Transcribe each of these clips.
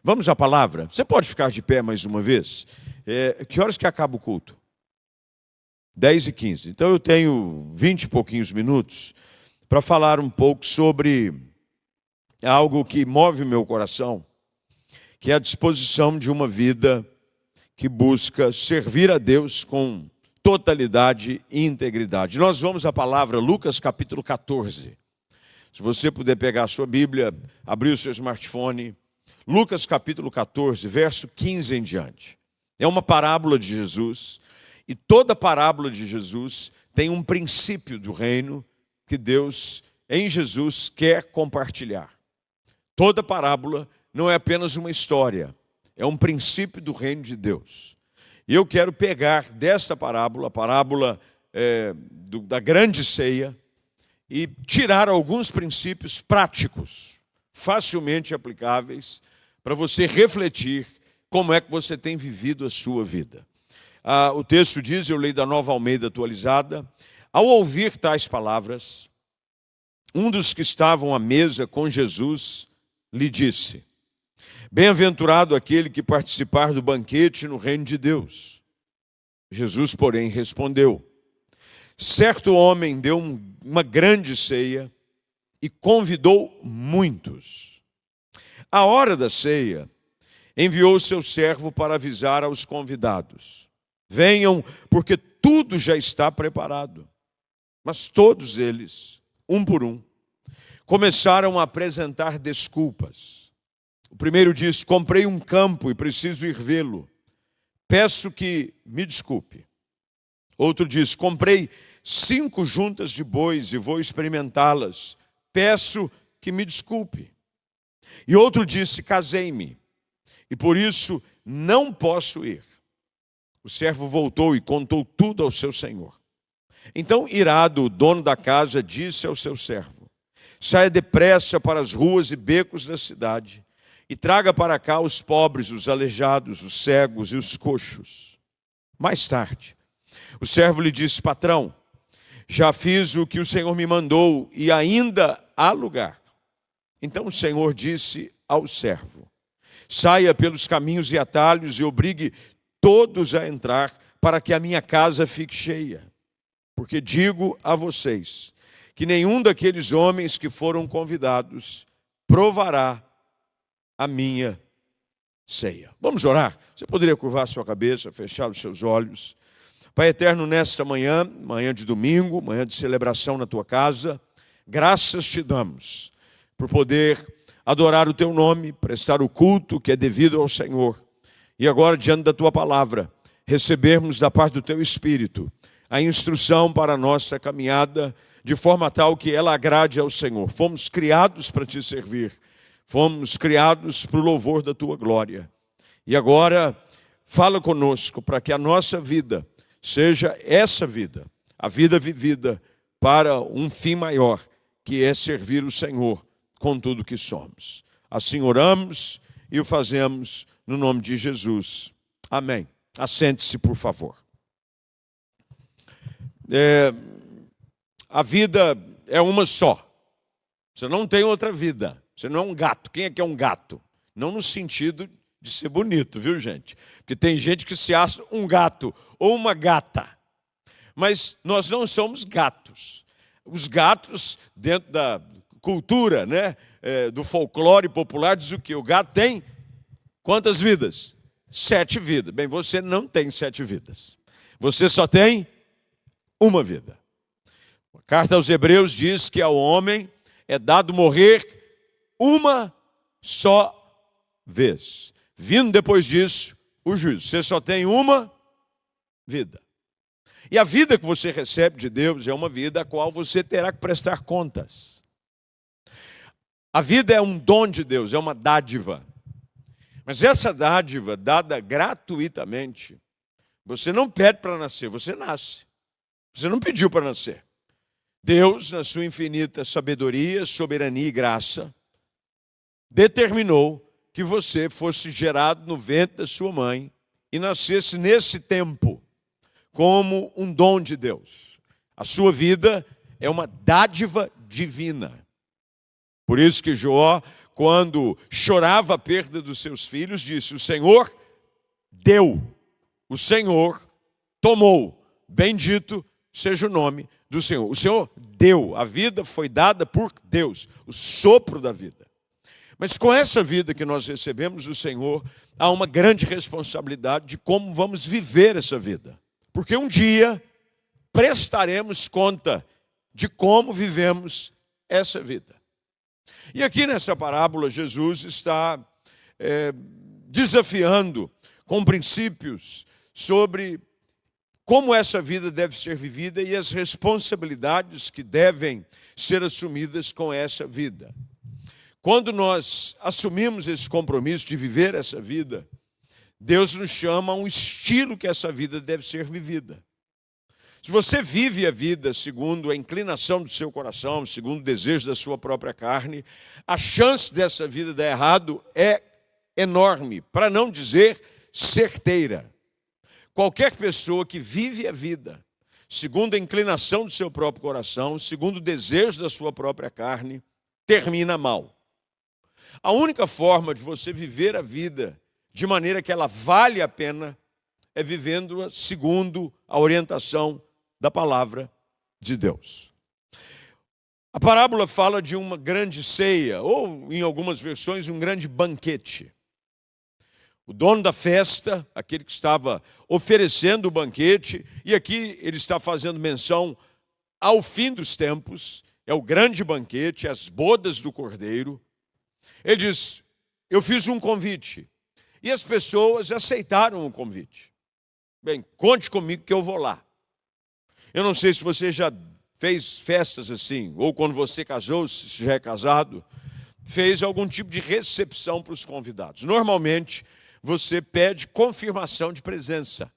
Vamos à palavra? Você pode ficar de pé mais uma vez? Que horas que acaba o culto? 10h15. Então eu tenho 20 e pouquinhos minutos para falar um pouco sobre algo que move o meu coração, que é a disposição de uma vida que busca servir a Deus com totalidade e integridade. Nós vamos à palavra Lucas capítulo 14. Se você puder pegar a sua Bíblia, abrir o seu smartphone, Lucas capítulo 14, verso 15 em diante. É uma parábola de Jesus, e toda parábola de Jesus tem um princípio do reino que Deus, em Jesus, quer compartilhar. Toda parábola não é apenas uma história, é um princípio do reino de Deus. E eu quero pegar desta parábola, a parábola da grande ceia, e tirar alguns princípios práticos, facilmente aplicáveis, para você refletir como é que você tem vivido a sua vida. O texto diz, eu leio da Nova Almeida atualizada: ao ouvir tais palavras, um dos que estavam à mesa com Jesus lhe disse: bem-aventurado aquele que participar do banquete no reino de Deus. Jesus, porém, respondeu: certo homem deu uma grande ceia e convidou muitos. À hora da ceia, enviou seu servo para avisar aos convidados: venham, porque tudo já está preparado. Mas todos eles, um por um, começaram a apresentar desculpas. O primeiro disse: comprei um campo e preciso ir vê-lo. Peço que me desculpe. Outro disse: comprei 5 juntas de bois e vou experimentá-las. Peço que me desculpe. E outro disse: casei-me e por isso não posso ir. O servo voltou e contou tudo ao seu senhor. Então, irado, o dono da casa disse ao seu servo: saia depressa para as ruas e becos da cidade e traga para cá os pobres, os aleijados, os cegos e os coxos. Mais tarde, o servo lhe disse: patrão, já fiz o que o Senhor me mandou e ainda há lugar. Então o Senhor disse ao servo: saia pelos caminhos e atalhos e obrigue todos a entrar, para que a minha casa fique cheia. Porque digo a vocês que nenhum daqueles homens que foram convidados provará a minha ceia. Vamos orar? Você poderia curvar a sua cabeça, fechar os seus olhos. Pai eterno, nesta manhã, manhã de domingo, manhã de celebração na tua casa, graças te damos por poder adorar o teu nome, prestar o culto que é devido ao Senhor. E agora, diante da tua palavra, recebermos da parte do teu Espírito a instrução para a nossa caminhada, de forma tal que ela agrade ao Senhor. Fomos criados para te servir, fomos criados para o louvor da tua glória. E agora, fala conosco para que a nossa vida seja essa vida, a vida vivida para um fim maior, que é servir o Senhor com tudo que somos. Assim oramos e o fazemos no nome de Jesus. Amém. Assente-se, por favor. A vida é uma só. Você não tem outra vida. Você não é um gato. Quem é que é um gato? Não no sentido de ser bonito, viu, gente? Porque tem gente que se acha um gato ou uma gata. Mas nós não somos gatos. Os gatos, dentro da cultura, do folclore popular, diz o quê? O gato tem quantas vidas? 7 vidas. Bem, você não tem 7 vidas. Você só tem uma vida. A carta aos Hebreus diz que ao homem é dado morrer uma só vez. Vindo depois disso, o juízo. Você só tem uma vida. E a vida que você recebe de Deus é uma vida a qual você terá que prestar contas. A vida é um dom de Deus, é uma dádiva. Mas essa dádiva, dada gratuitamente, você não pede para nascer, você nasce. Você não pediu para nascer. Deus, na sua infinita sabedoria, soberania e graça, determinou que você fosse gerado no ventre da sua mãe e nascesse nesse tempo como um dom de Deus. A sua vida é uma dádiva divina. Por isso que Jó, quando chorava a perda dos seus filhos, disse: o Senhor deu, o Senhor tomou, bendito seja o nome do Senhor. O Senhor deu, a vida foi dada por Deus, o sopro da vida. Mas com essa vida que nós recebemos do Senhor, há uma grande responsabilidade de como vamos viver essa vida. Porque um dia prestaremos conta de como vivemos essa vida. E aqui nessa parábola, Jesus está desafiando com princípios sobre como essa vida deve ser vivida e as responsabilidades que devem ser assumidas com essa vida. Quando nós assumimos esse compromisso de viver essa vida, Deus nos chama a um estilo que essa vida deve ser vivida. Se você vive a vida segundo a inclinação do seu coração, segundo o desejo da sua própria carne, a chance dessa vida dar errado é enorme, para não dizer certeira. Qualquer pessoa que vive a vida segundo a inclinação do seu próprio coração, segundo o desejo da sua própria carne, termina mal. A única forma de você viver a vida de maneira que ela vale a pena é vivendo-a segundo a orientação da palavra de Deus. A parábola fala de uma grande ceia, ou em algumas versões, um grande banquete. O dono da festa, aquele que estava oferecendo o banquete, e aqui ele está fazendo menção ao fim dos tempos, é o grande banquete, as bodas do Cordeiro. Ele diz: eu fiz um convite, e as pessoas aceitaram o convite. Bem, conte comigo que eu vou lá. Eu não sei se você já fez festas assim, ou quando você casou, se já é casado, fez algum tipo de recepção para os convidados. Normalmente, você pede confirmação de presença.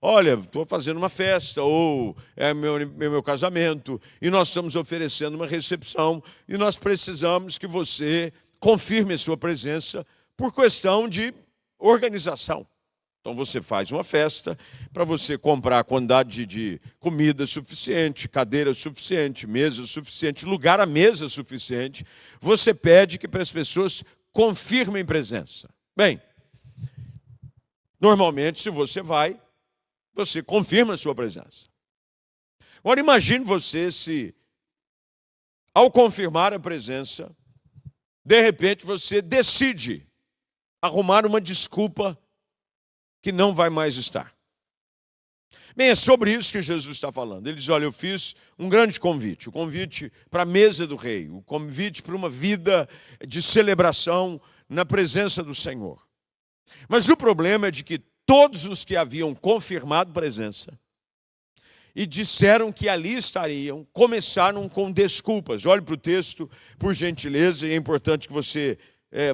Olha, estou fazendo uma festa, ou é meu casamento, e nós estamos oferecendo uma recepção, e nós precisamos que você confirme a sua presença por questão de organização. Então você faz uma festa para você comprar a quantidade de comida suficiente, cadeira suficiente, mesa suficiente, lugar à mesa suficiente. Você pede que para as pessoas confirmem presença. Bem, normalmente se você vai, você confirma a sua presença. Agora imagine você se, ao confirmar a presença, de repente você decide arrumar uma desculpa que não vai mais estar. Bem, é sobre isso que Jesus está falando. Ele diz: olha, eu fiz um grande convite, o convite para a mesa do rei, o convite para uma vida de celebração na presença do Senhor. Mas o problema é de que todos os que haviam confirmado presença e disseram que ali estariam, começaram com desculpas. Olhe para o texto, por gentileza, e é importante que você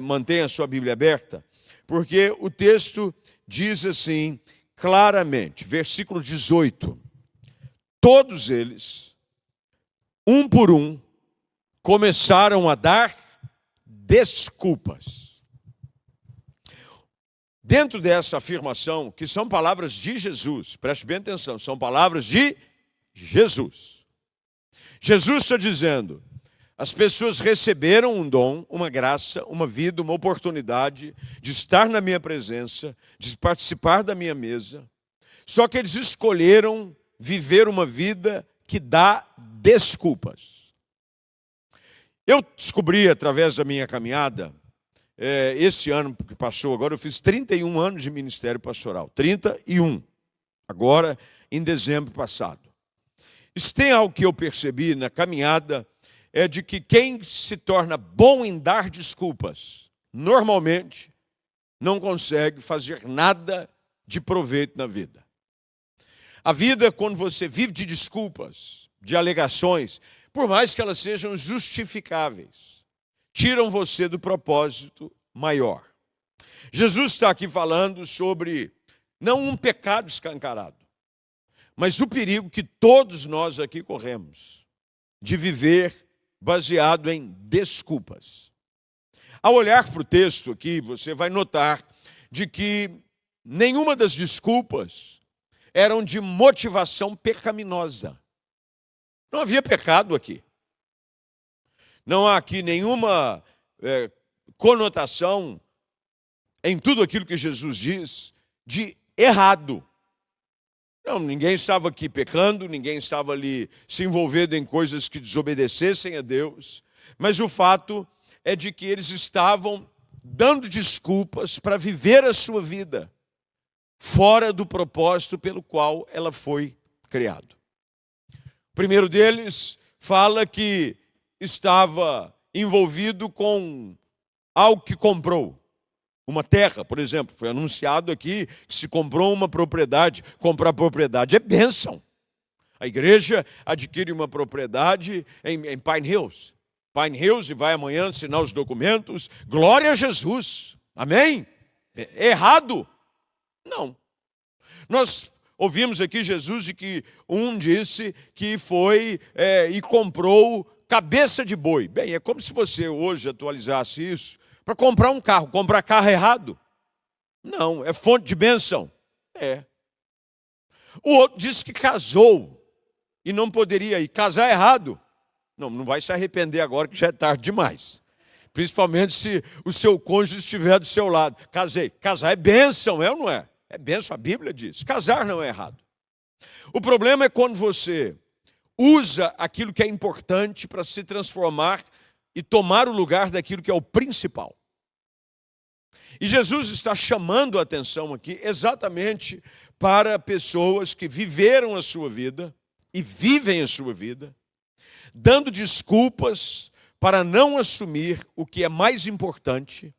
mantenha a sua Bíblia aberta, porque o texto diz assim, claramente, versículo 18: todos eles, um por um, começaram a dar desculpas. Dentro dessa afirmação, que são palavras de Jesus, preste bem atenção, são palavras de Jesus. Jesus está dizendo: as pessoas receberam um dom, uma graça, uma vida, uma oportunidade de estar na minha presença, de participar da minha mesa, só que eles escolheram viver uma vida que dá desculpas. Eu descobri através da minha caminhada, esse ano que passou agora, eu fiz 31 anos de ministério pastoral, 31, agora em dezembro passado. Se tem algo que eu percebi na caminhada, é de que quem se torna bom em dar desculpas, normalmente não consegue fazer nada de proveito na vida. A vida, quando você vive de desculpas, de alegações, por mais que elas sejam justificáveis, tiram você do propósito maior. Jesus está aqui falando sobre, não um pecado escancarado, mas o perigo que todos nós aqui corremos, de viver baseado em desculpas. Ao olhar para o texto aqui, você vai notar de que nenhuma das desculpas eram de motivação pecaminosa. Não havia pecado aqui. Não há aqui nenhuma conotação em tudo aquilo que Jesus diz de errado. Não, ninguém estava aqui pecando, ninguém estava ali se envolvendo em coisas que desobedecessem a Deus, mas o fato é de que eles estavam dando desculpas para viver a sua vida fora do propósito pelo qual ela foi criada. O primeiro deles fala que estava envolvido com algo que comprou. Uma terra, por exemplo, foi anunciado aqui que se comprou uma propriedade. Comprar propriedade é bênção. A igreja adquire uma propriedade em Pine Hills. Pine Hills, e vai amanhã assinar os documentos. Glória a Jesus. Amém? Errado? Não. Nós ouvimos aqui Jesus de que um disse que foi e comprou cabeça de boi. Bem, é como se você hoje atualizasse isso para comprar um carro. Comprar carro errado? Não, é fonte de bênção. É. O outro disse que casou e não poderia ir. Casar errado? Não vai se arrepender agora que já é tarde demais. Principalmente se o seu cônjuge estiver do seu lado. Casei. Casar é bênção, é ou não é? É bênção, a Bíblia diz. Casar não é errado. O problema é quando você usa aquilo que é importante para se transformar e tomar o lugar daquilo que é o principal. E Jesus está chamando a atenção aqui exatamente para pessoas que viveram a sua vida e vivem a sua vida, dando desculpas para não assumir o que é mais importante,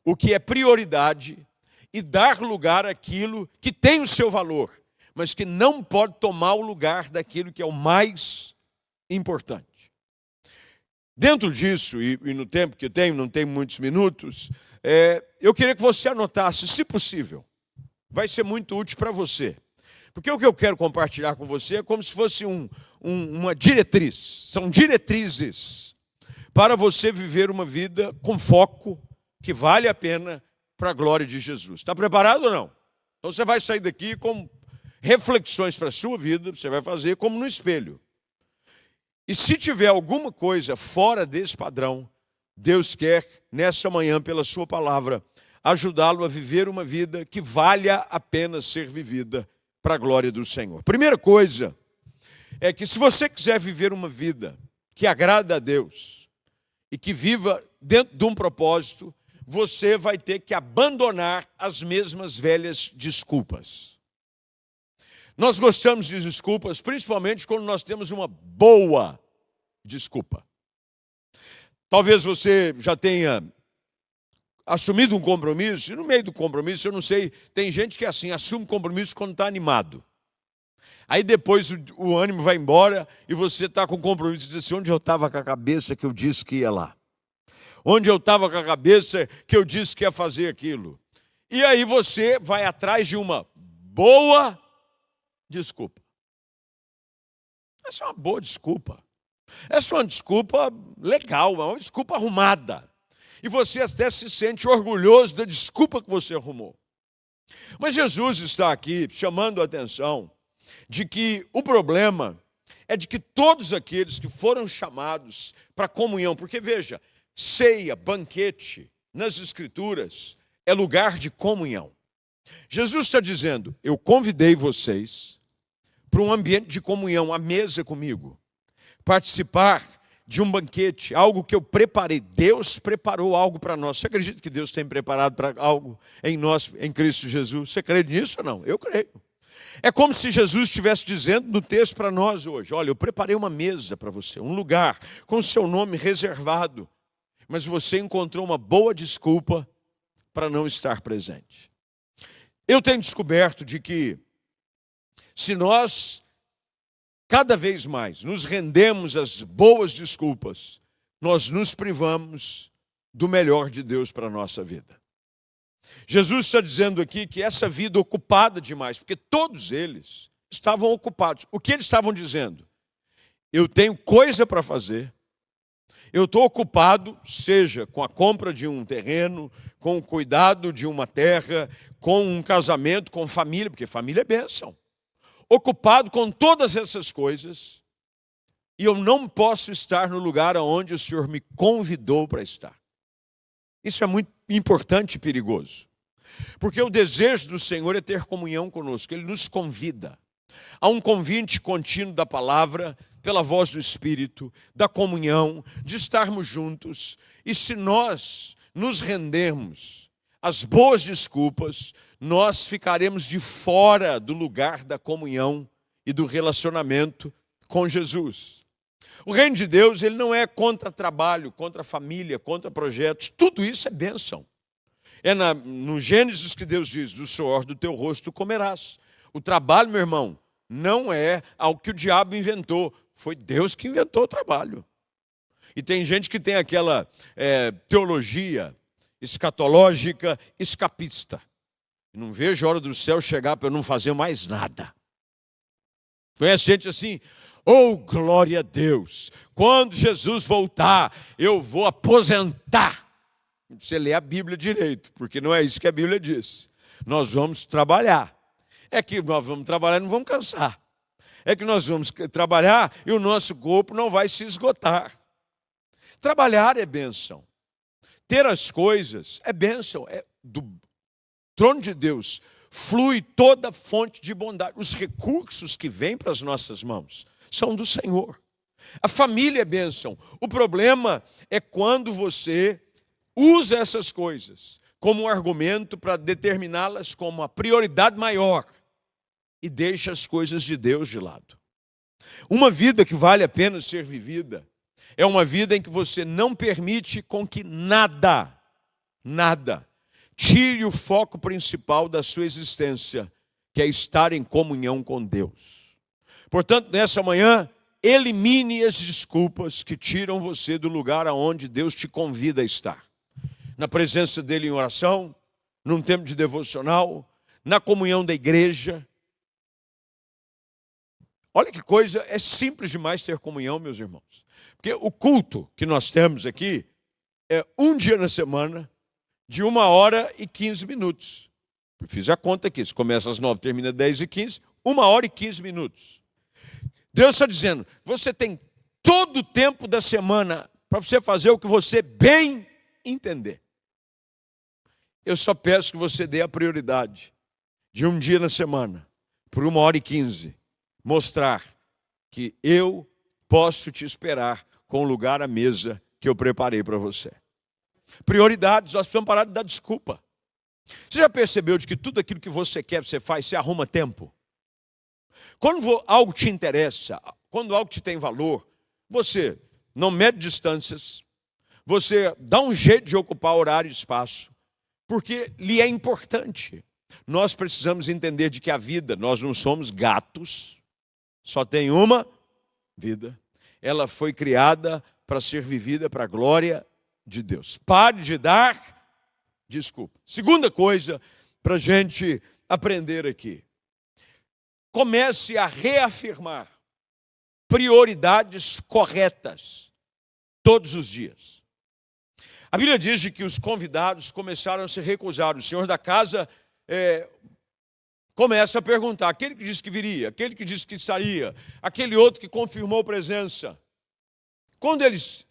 o que é prioridade, e dar lugar àquilo que tem o seu valor, mas que não pode tomar o lugar daquilo que é o mais importante. Dentro disso, e no tempo que eu tenho, não tenho muitos minutos, eu queria que você anotasse, se possível. Vai ser muito útil para você. Porque o que eu quero compartilhar com você é como se fosse uma diretriz. São diretrizes para você viver uma vida com foco que vale a pena para a glória de Jesus. Está preparado ou não? Então você vai sair daqui com reflexões para a sua vida, você vai fazer como no espelho. E se tiver alguma coisa fora desse padrão, Deus quer, nessa manhã, pela sua palavra, ajudá-lo a viver uma vida que valha a pena ser vivida para a glória do Senhor. Primeira coisa é que se você quiser viver uma vida que agrada a Deus e que viva dentro de um propósito, você vai ter que abandonar as mesmas velhas desculpas. Nós gostamos de desculpas, principalmente quando nós temos uma boa desculpa. Talvez você já tenha assumido um compromisso, e no meio do compromisso, eu não sei, tem gente que é assim, assume compromisso quando está animado. Aí depois o ânimo vai embora e você está com compromisso e diz assim, onde eu estava com a cabeça que eu disse que ia lá? Onde eu estava com a cabeça que eu disse que ia fazer aquilo? E aí você vai atrás de uma boa desculpa. Essa é uma boa desculpa. Essa é uma desculpa legal, uma desculpa arrumada. E você até se sente orgulhoso da desculpa que você arrumou. Mas Jesus está aqui chamando a atenção de que o problema é de que todos aqueles que foram chamados para comunhão, porque veja, ceia, banquete, nas Escrituras, é lugar de comunhão. Jesus está dizendo, eu convidei vocês para um ambiente de comunhão, à mesa comigo, participar de um banquete, algo que eu preparei. Deus preparou algo para nós. Você acredita que Deus tem preparado para algo em nós, em Cristo Jesus? Você crê nisso ou não? Eu creio. É como se Jesus estivesse dizendo no texto para nós hoje, olha, eu preparei uma mesa para você, um lugar com o seu nome reservado, mas você encontrou uma boa desculpa para não estar presente. Eu tenho descoberto de que se nós cada vez mais nos rendemos às boas desculpas, nós nos privamos do melhor de Deus para a nossa vida. Jesus está dizendo aqui que essa vida ocupada demais, porque todos eles estavam ocupados. O que eles estavam dizendo? Eu tenho coisa para fazer, eu estou ocupado, seja com a compra de um terreno, com o cuidado de uma terra, com um casamento, com família, porque família é bênção. Ocupado com todas essas coisas, e eu não posso estar no lugar onde o Senhor me convidou para estar. Isso é muito importante e perigoso. Porque o desejo do Senhor é ter comunhão conosco. Ele nos convida a um convite contínuo da palavra, pela voz do Espírito, da comunhão, de estarmos juntos. E se nós nos rendermos às boas desculpas, nós ficaremos de fora do lugar da comunhão e do relacionamento com Jesus. O reino de Deus, ele não é contra trabalho, contra família, contra projetos. Tudo isso é bênção. É no Gênesis que Deus diz: do suor do teu rosto comerás. O trabalho, meu irmão, não é algo que o diabo inventou. Foi Deus que inventou o trabalho. E tem gente que tem aquela teologia escatológica escapista. Não vejo a hora do céu chegar para eu não fazer mais nada. Conhece gente assim? Oh, glória a Deus! Quando Jesus voltar, eu vou aposentar. Você lê a Bíblia direito, porque não é isso que a Bíblia diz. Nós vamos trabalhar. É que nós vamos trabalhar e não vamos cansar. É que nós vamos trabalhar e o nosso corpo não vai se esgotar. Trabalhar é bênção. Ter as coisas é bênção. É do trono de Deus flui toda fonte de bondade. Os recursos que vêm para as nossas mãos são do Senhor. A família é bênção. O problema é quando você usa essas coisas como um argumento para determiná-las como a prioridade maior e deixa as coisas de Deus de lado. Uma vida que vale a pena ser vivida é uma vida em que você não permite com que nada tire o foco principal da sua existência, que é estar em comunhão com Deus. Portanto, nessa manhã, elimine as desculpas que tiram você do lugar aonde Deus te convida a estar. Na presença dele em oração, num tempo de devocional, na comunhão da igreja. Olha que coisa, é simples demais ter comunhão, meus irmãos. Porque o culto que nós temos aqui é um dia na semana, de 1h15. Eu fiz a conta aqui, se começa às 9, termina às 10h15, 1h15. Deus está dizendo, você tem todo o tempo da semana para você fazer o que você bem entender. Eu só peço que você dê a prioridade de um dia na semana, por 1h15, mostrar que eu posso te esperar com o lugar à mesa que eu preparei para você. Prioridades, nós precisamos parar de dar desculpa. Você já percebeu de que tudo aquilo que você quer, você faz, você arruma tempo? Quando algo te interessa, quando algo te tem valor, você não mede distâncias, você dá um jeito de ocupar horário e espaço, porque lhe é importante. Nós precisamos entender de que a vida, nós não somos gatos, só tem uma vida. Ela foi criada para ser vivida para a glória de Deus. Pare de dar desculpa. Segunda coisa para a gente aprender aqui. Comece a reafirmar prioridades corretas todos os dias. A Bíblia diz de que os convidados começaram a se recusar. O senhor da casa começa a perguntar. Aquele que disse que viria, aquele que disse que estaria, aquele outro que confirmou presença. Quando eles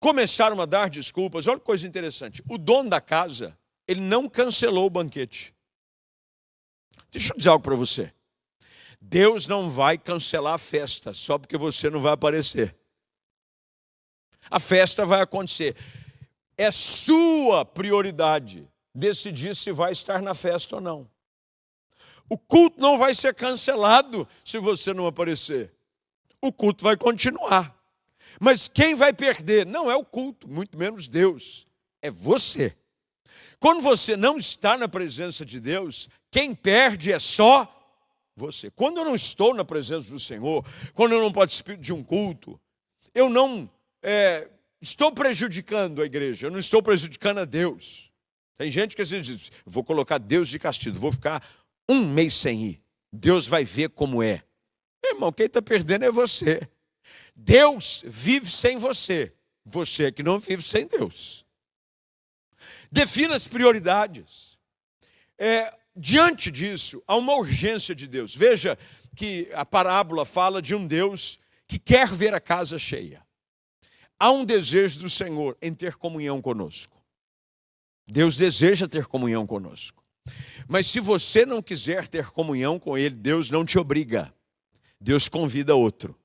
começaram a dar desculpas, olha que coisa interessante. O dono da casa, ele não cancelou o banquete. Deixa eu dizer algo para você. Deus não vai cancelar a festa só porque você não vai aparecer. A festa vai acontecer. É sua prioridade decidir se vai estar na festa ou não. O culto não vai ser cancelado se você não aparecer. O culto vai continuar. Mas quem vai perder não é o culto, muito menos Deus. É você. Quando você não está na presença de Deus, quem perde é só você. Quando eu não estou na presença do Senhor, quando eu não participo de um culto, eu não estou prejudicando a igreja, eu não estou prejudicando a Deus. Tem gente que às vezes diz, vou colocar Deus de castigo, vou ficar um mês sem ir. Deus vai ver como é. Meu irmão, quem está perdendo é você. Deus vive sem você. Você é que não vive sem Deus. Defina as prioridades. Diante disso, há uma urgência de Deus. Veja que a parábola fala de um Deus que quer ver a casa cheia. Há um desejo do Senhor em ter comunhão conosco. Deus deseja ter comunhão conosco. Mas se você não quiser ter comunhão com Ele, Deus não te obriga. Deus convida outro.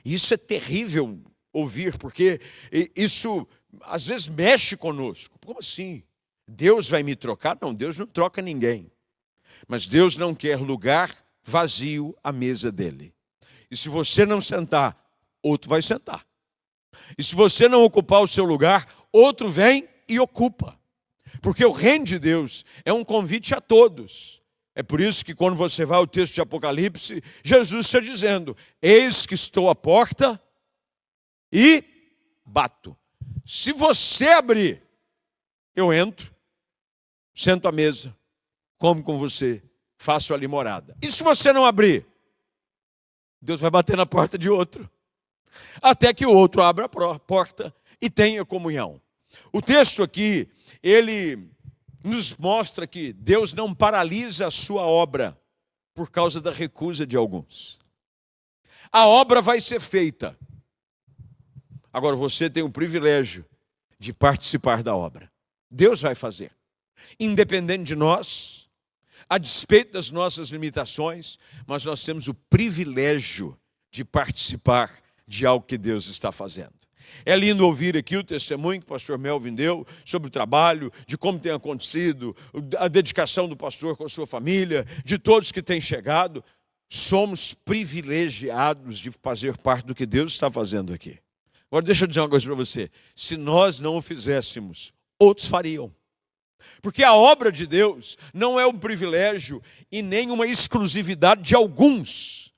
Isso é terrível ouvir, porque isso às vezes mexe conosco. Como assim? Deus vai me trocar? Não, Deus não troca ninguém. Mas Deus não quer lugar vazio à mesa dele. E se você não sentar, outro vai sentar. E se você não ocupar o seu lugar, outro vem e ocupa. Porque o reino de Deus é um convite a todos. É por isso que quando você vai ao texto de Apocalipse, Jesus está dizendo: eis que estou à porta e bato. Se você abrir, eu entro, sento à mesa, como com você, faço ali morada. E se você não abrir, Deus vai bater na porta de outro, até que o outro abra a porta e tenha comunhão. O texto aqui, ele nos mostra que Deus não paralisa a sua obra por causa da recusa de alguns. A obra vai ser feita. Agora você tem o privilégio de participar da obra. Deus vai fazer. Independente de nós, a despeito das nossas limitações, mas nós temos o privilégio de participar de algo que Deus está fazendo. É lindo ouvir aqui o testemunho que o pastor Melvin deu sobre o trabalho, de como tem acontecido, a dedicação do pastor com a sua família, de todos que têm chegado. Somos privilegiados de fazer parte do que Deus está fazendo aqui. Agora deixa eu dizer uma coisa para você. Se nós não o fizéssemos, outros fariam. Porque a obra de Deus não é um privilégio e nem uma exclusividade de alguns.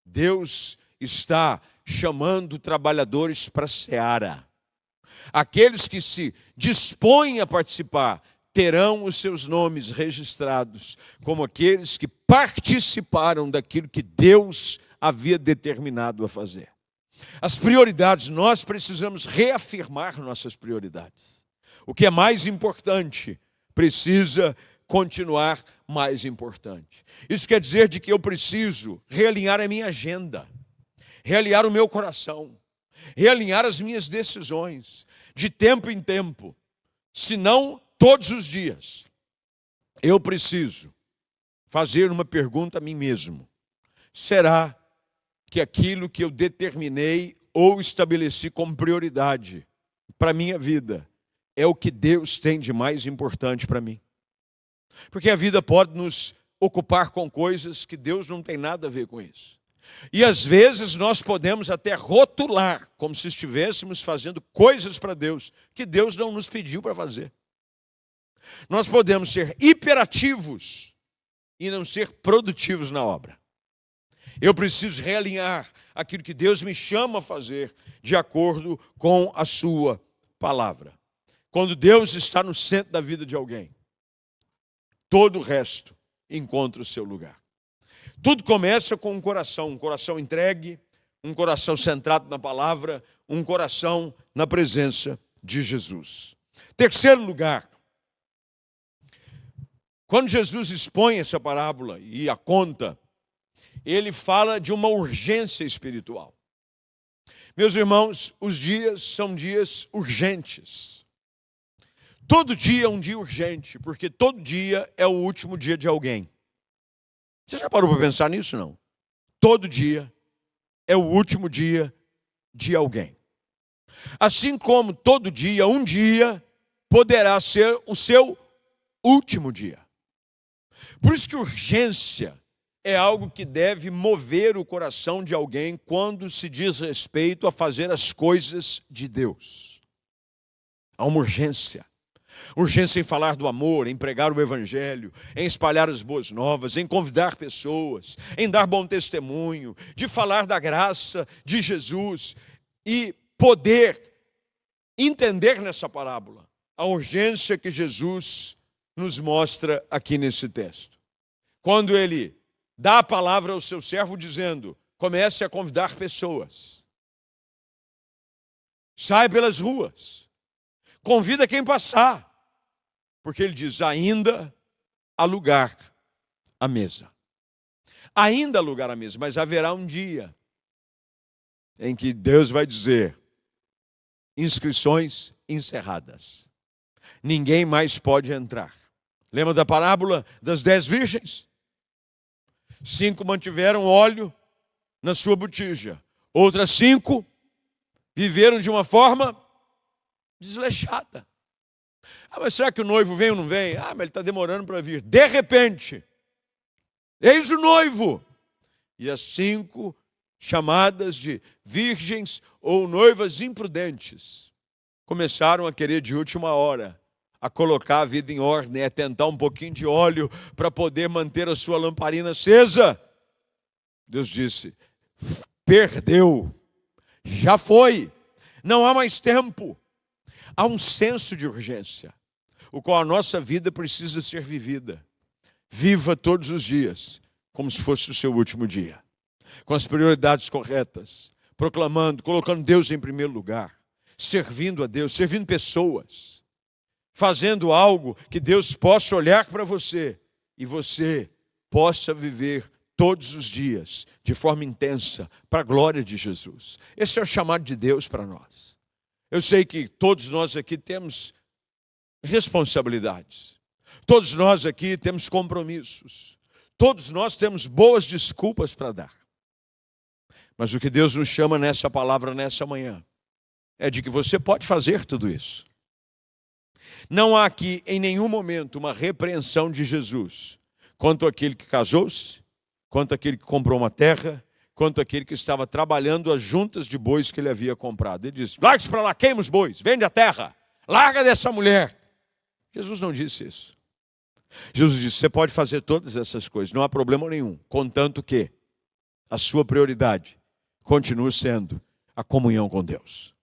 Deus está chamando trabalhadores para a seara. Aqueles que se dispõem a participar terão os seus nomes registrados como aqueles que participaram daquilo que Deus havia determinado a fazer. As prioridades, nós precisamos reafirmar nossas prioridades. O que é mais importante precisa continuar mais importante. Isso quer dizer de que eu preciso realinhar a minha agenda, realinhar o meu coração, realinhar as minhas decisões, de tempo em tempo, se não todos os dias. Eu preciso fazer uma pergunta a mim mesmo: será que aquilo que eu determinei ou estabeleci como prioridade para a minha vida é o que Deus tem de mais importante para mim? Porque a vida pode nos ocupar com coisas que Deus não tem nada a ver com isso. E às vezes nós podemos até rotular como se estivéssemos fazendo coisas para Deus que Deus não nos pediu para fazer. Nós podemos ser hiperativos e não ser produtivos na obra. Eu preciso realinhar aquilo que Deus me chama a fazer de acordo com a sua palavra. Quando Deus está no centro da vida de alguém, todo o resto encontra o seu lugar. Tudo começa com um coração entregue, um coração centrado na palavra, um coração na presença de Jesus. Terceiro lugar, quando Jesus expõe essa parábola e a conta, ele fala de uma urgência espiritual. Meus irmãos, os dias são dias urgentes. Todo dia é um dia urgente, porque todo dia é o último dia de alguém. Você já parou para pensar nisso, não? Todo dia é o último dia de alguém. Assim como todo dia, um dia poderá ser o seu último dia. Por isso que urgência é algo que deve mover o coração de alguém quando se diz respeito a fazer as coisas de Deus. Há uma urgência. Urgência em falar do amor, em pregar o evangelho, em espalhar as boas novas, em convidar pessoas, em dar bom testemunho, de falar da graça de Jesus e poder entender nessa parábola a urgência que Jesus nos mostra aqui nesse texto. Quando ele dá a palavra ao seu servo dizendo: comece a convidar pessoas, sai pelas ruas, convida quem passar, porque ele diz: ainda há lugar à mesa. Ainda há lugar à mesa, mas haverá um dia em que Deus vai dizer: inscrições encerradas. ninguém mais pode entrar. Lembra da parábola das 10 virgens? 5 mantiveram óleo na sua botija. Outras 5 viveram de uma forma desleixada. Mas será que o noivo vem ou não vem? Mas ele está demorando para vir. De repente, eis o noivo. E as 5 chamadas de virgens ou noivas imprudentes começaram a querer de última hora a colocar a vida em ordem, a tentar um pouquinho de óleo para poder manter a sua lamparina acesa. Deus disse: perdeu, já foi, não há mais tempo. Há um senso de urgência, o qual a nossa vida precisa ser vivida. Viva todos os dias como se fosse o seu último dia, com as prioridades corretas, proclamando, colocando Deus em primeiro lugar, servindo a Deus, servindo pessoas, fazendo algo que Deus possa olhar para você e você possa viver todos os dias de forma intensa para a glória de Jesus. Esse é o chamado de Deus para nós. Eu sei que todos nós aqui temos responsabilidades, todos nós aqui temos compromissos, todos nós temos boas desculpas para dar. Mas o que Deus nos chama nessa palavra, nessa manhã, é de que você pode fazer tudo isso. Não há aqui em nenhum momento uma repreensão de Jesus quanto àquele que casou-se, quanto àquele que comprou uma terra, quanto àquele que estava trabalhando as juntas de bois que ele havia comprado. Ele disse: larga-se para lá, queima os bois, vende a terra, larga dessa mulher. Jesus não disse isso. Jesus disse: você pode fazer todas essas coisas, não há problema nenhum, contanto que a sua prioridade continue sendo a comunhão com Deus.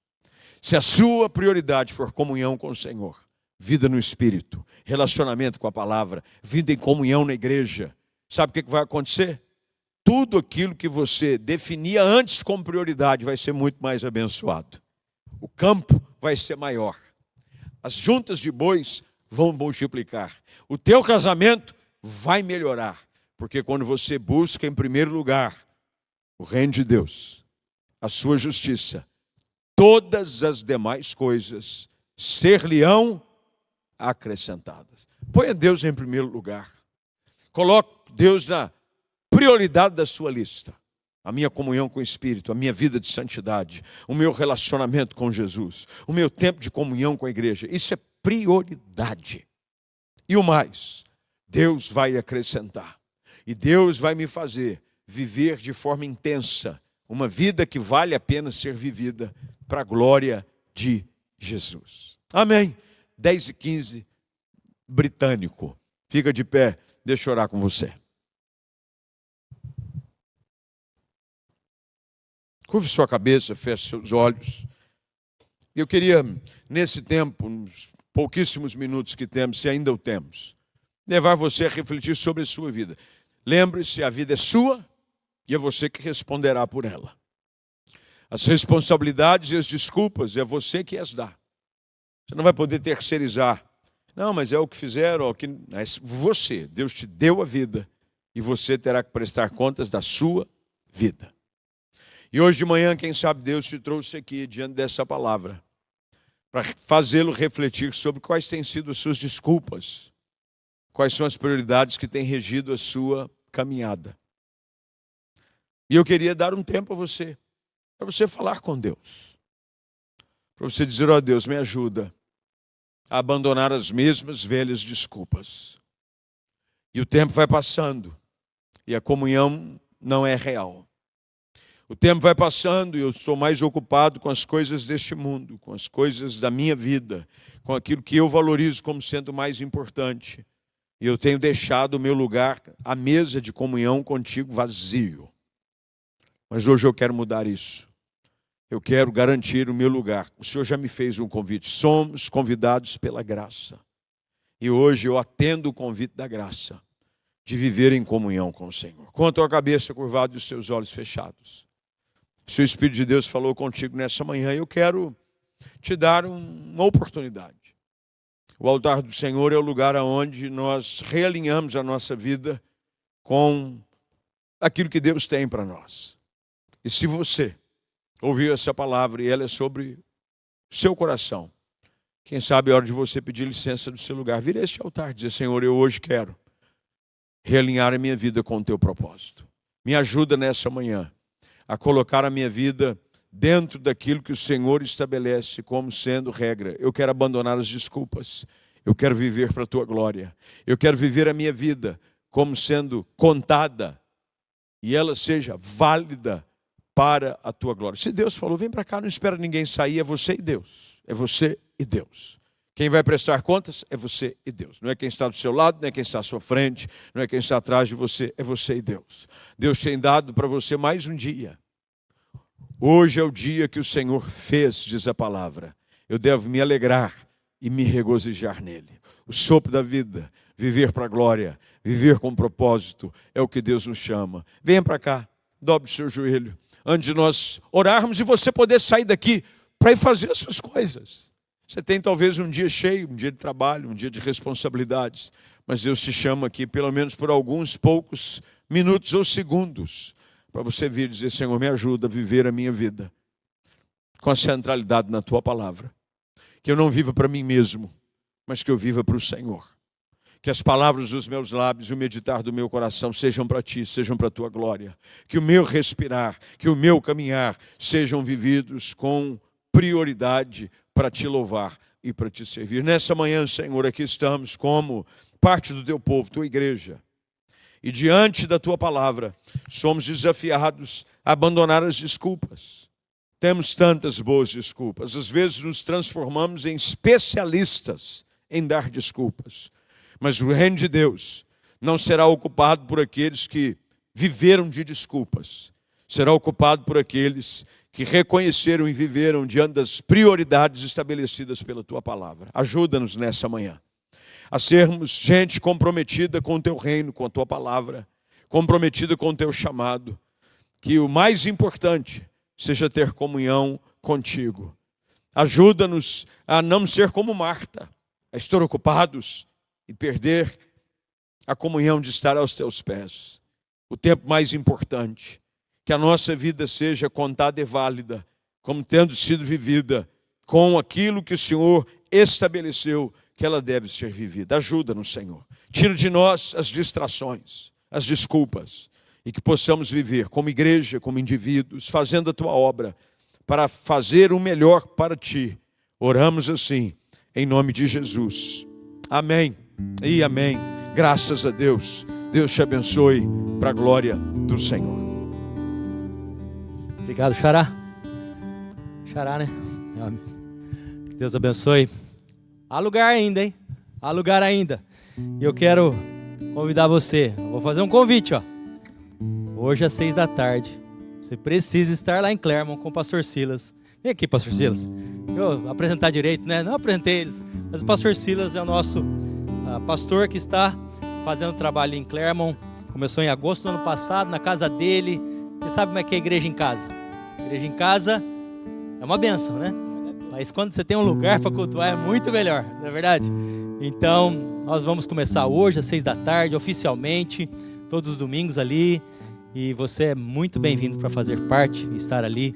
Se a sua prioridade for comunhão com o Senhor, vida no Espírito, relacionamento com a palavra, vida em comunhão na igreja, sabe o que vai acontecer? Tudo aquilo que você definia antes como prioridade vai ser muito mais abençoado. O campo vai ser maior. As juntas de bois vão multiplicar. O teu casamento vai melhorar. Porque quando você busca em primeiro lugar o reino de Deus, a sua justiça, todas as demais coisas ser-lhe-ão acrescentadas. Ponha Deus em primeiro lugar. Coloque Deus na prioridade da sua lista. A minha comunhão com o Espírito, a minha vida de santidade, o meu relacionamento com Jesus, o meu tempo de comunhão com a igreja. Isso é prioridade. E o mais, Deus vai acrescentar. E Deus vai me fazer viver de forma intensa uma vida que vale a pena ser vivida para a glória de Jesus. Amém. 10h15, britânico. Fica de pé, deixa eu orar com você. Curve sua cabeça, feche seus olhos. Eu queria, nesse tempo, nos pouquíssimos minutos que temos, se ainda o temos, levar você a refletir sobre a sua vida. Lembre-se, a vida é sua e é você que responderá por ela. As responsabilidades e as desculpas é você que as dá. Você não vai poder terceirizar. Não, mas é o que fizeram, é você. Deus te deu a vida e você terá que prestar contas da sua vida. E hoje de manhã, quem sabe Deus te trouxe aqui diante dessa palavra para fazê-lo refletir sobre quais têm sido as suas desculpas, quais são as prioridades que têm regido a sua caminhada. E eu queria dar um tempo a você, para você falar com Deus, para você dizer: ó Deus, me ajuda a abandonar as mesmas velhas desculpas. E o tempo vai passando e a comunhão não é real. O tempo vai passando e eu estou mais ocupado com as coisas deste mundo, com as coisas da minha vida, com aquilo que eu valorizo como sendo mais importante. E eu tenho deixado o meu lugar, a mesa de comunhão contigo, vazio. Mas hoje eu quero mudar isso. Eu quero garantir o meu lugar. O Senhor já me fez um convite. Somos convidados pela graça. E hoje eu atendo o convite da graça de viver em comunhão com o Senhor. Com a tua cabeça curvada e os teus olhos fechados. Se o Espírito de Deus falou contigo nessa manhã, eu quero te dar uma oportunidade. O altar do Senhor é o lugar onde nós realinhamos a nossa vida com aquilo que Deus tem para nós. E se você ouviu essa palavra e ela é sobre seu coração, Quem sabe é hora de você pedir licença do seu lugar, vir a este altar e dizer: Senhor, eu hoje quero realinhar a minha vida com o teu propósito. Me ajuda nessa manhã a colocar a minha vida dentro daquilo que o Senhor estabelece como sendo regra. Eu quero abandonar as desculpas. Eu quero viver para a tua glória. Eu quero viver a minha vida como sendo contada e ela seja válida para a tua glória. Se Deus falou, vem para cá, não espera ninguém sair, é você e Deus. É você e Deus. Quem vai prestar contas é você e Deus. Não é quem está do seu lado, não é quem está à sua frente, não é quem está atrás de você, é você e Deus. Deus tem dado para você mais um dia. Hoje é o dia que o Senhor fez, diz a palavra. Eu devo me alegrar e me regozijar nele. O sopro da vida, viver para a glória, viver com propósito, é o que Deus nos chama. Venha para cá, dobre o seu joelho, antes de nós orarmos e você poder sair daqui para ir fazer as suas coisas. Você tem talvez um dia cheio, um dia de trabalho, um dia de responsabilidades, mas Deus te chama aqui, pelo menos por alguns poucos minutos ou segundos, para você vir e dizer: Senhor, me ajuda a viver a minha vida com a centralidade na tua palavra. Que eu não viva para mim mesmo, mas que eu viva para o Senhor. Que as palavras dos meus lábios e o meditar do meu coração sejam para ti, sejam para a tua glória. Que o meu respirar, que o meu caminhar sejam vividos com prioridade para te louvar e para te servir. Nessa manhã, Senhor, aqui estamos como parte do teu povo, tua igreja. E diante da tua palavra, somos desafiados a abandonar as desculpas. Temos tantas boas desculpas. Às vezes nos transformamos em especialistas em dar desculpas. Mas o reino de Deus não será ocupado por aqueles que viveram de desculpas. Será ocupado por aqueles que reconheceram e viveram diante das prioridades estabelecidas pela tua palavra. Ajuda-nos nessa manhã a sermos gente comprometida com o teu reino, com a tua palavra, comprometida com o teu chamado. Que o mais importante seja ter comunhão contigo. Ajuda-nos a não ser como Marta, a estar ocupados e perder a comunhão de estar aos teus pés. O tempo mais importante, que a nossa vida seja contada e válida, como tendo sido vivida com aquilo que o Senhor estabeleceu que ela deve ser vivida. Ajuda-nos, Senhor. Tira de nós as distrações, as desculpas, e que possamos viver como igreja, como indivíduos, fazendo a tua obra, para fazer o melhor para ti. Oramos assim, em nome de Jesus. Amém e amém. Graças a Deus. Deus te abençoe para a glória do Senhor. Obrigado, Xará. Xará, né? Que Deus abençoe. Há lugar ainda, hein? Há lugar ainda. E eu quero convidar você. Vou fazer um convite, ó. Hoje às 6h, você precisa estar lá em Clermont com o pastor Silas. Vem aqui, pastor Silas. Eu apresentar direito, né? Não apresentei eles. Mas o pastor Silas é o nosso pastor que está fazendo trabalho em Clermont. Começou em agosto do ano passado, na casa dele. Você sabe como é que é a igreja em casa? Igreja em casa é uma bênção, né? Mas quando você tem um lugar para cultuar é muito melhor, não é verdade? Então, nós vamos começar hoje às 6h, oficialmente, todos os domingos ali. E você é muito bem-vindo para fazer parte e estar ali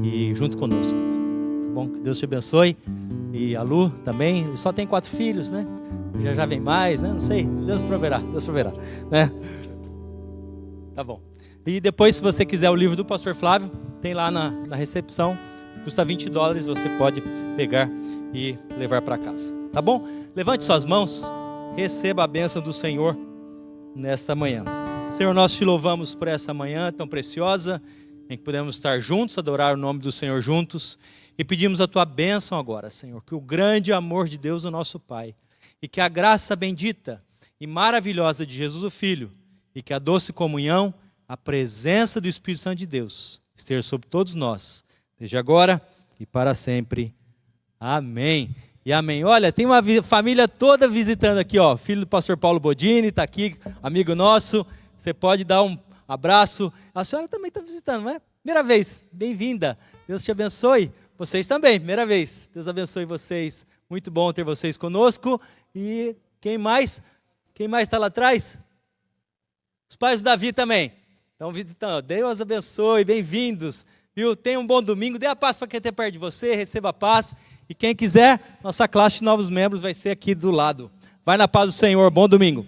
e junto conosco. Tá bom? Que Deus te abençoe. E a Lu também, ele só tem 4 filhos, né? Já vem mais, né? Não sei, Deus proverá, né? Tá bom. E depois, se você quiser o livro do pastor Flávio, tem lá na recepção, custa $20, você pode pegar e levar para casa. Tá bom? Levante suas mãos, receba a bênção do Senhor nesta manhã. Senhor, nós te louvamos por essa manhã tão preciosa, em que podemos estar juntos, adorar o nome do Senhor juntos, e pedimos a tua bênção agora, Senhor, que o grande amor de Deus, o nosso Pai, e que a graça bendita e maravilhosa de Jesus o Filho, e que a doce comunhão, a presença do Espírito Santo de Deus, esteja sobre todos nós, desde agora e para sempre. Amém. E amém. Olha, tem uma família toda visitando aqui, ó. Filho do pastor Paulo Bodini está aqui, amigo nosso. Você pode dar um abraço. A senhora também está visitando, não é? Primeira vez. Bem-vinda. Deus te abençoe. Vocês também, primeira vez. Deus abençoe vocês. Muito bom ter vocês conosco. E quem mais? Quem mais está lá atrás? Os pais do Davi também. Estão visitando. Deus abençoe. Bem-vindos. Viu? Tenha um bom domingo. Dê a paz para quem está perto de você. Receba a paz. E quem quiser, nossa classe de novos membros vai ser aqui do lado. Vai na paz do Senhor. Bom domingo.